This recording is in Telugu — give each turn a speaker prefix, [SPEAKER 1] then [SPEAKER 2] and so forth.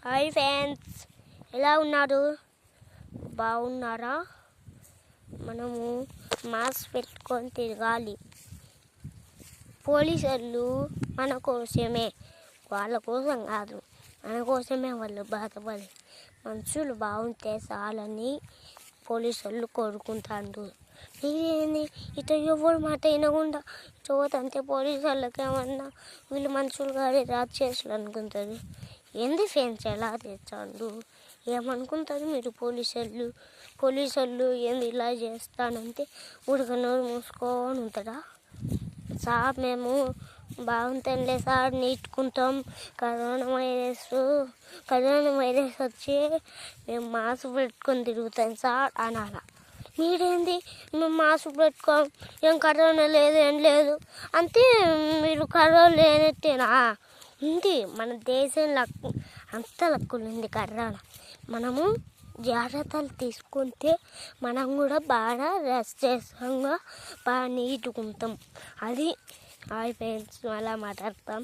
[SPEAKER 1] హాయ్ ఫ్రెండ్స్, ఎలా ఉన్నారు? బాగున్నారా? మనము మాస్క్ పెట్టుకొని తిరగాలి. పోలీసులు మన కోసమే, వాళ్ళ కోసం కాదు, మన కోసమే వాళ్ళు బాధపడి మనుషులు బాగుంటే చాలని పోలీసులు కోరుకుంటారు. మీరేంది ఇటు ఎవరు మాట వినకుండా చోతంటే పోలీసు వాళ్ళకి ఏమన్నా వీళ్ళు మనుషులు కానీ రాజేసులు అనుకుంటారు. ఏంది ఫ్రెండ్స్ ఎలా తెచ్చాడు? ఏమనుకుంటారు మీరు? పోలీసులు ఏంది ఇలా చేస్తానంటే ఉడకనోరు మూసుకొని ఉంటారా? సార్ మేము బాగుంటాంలే సార్, నీట్కుంటాం, కరోనా వైరస్ వచ్చి మేము మాస్క్ పెట్టుకొని తిరుగుతాం సార్ అనాల. మీరేంది మేము మాస్క్ పెట్టుకోం, ఏం కరోనా లేదు ఏం లేదు అంటే మీరు కరోనా లేనట్టేనా? ఉంది మన దేశంలో అంత లక్కులు ఉంది కరోనా. మనము జాగ్రత్తలు తీసుకుంటే మనం కూడా బాగా రక్షంగా బాగా నీట్గా ఉంటాం. అది హాయ్ ఫ్రెండ్స్, అలా మాట్లాడతాం.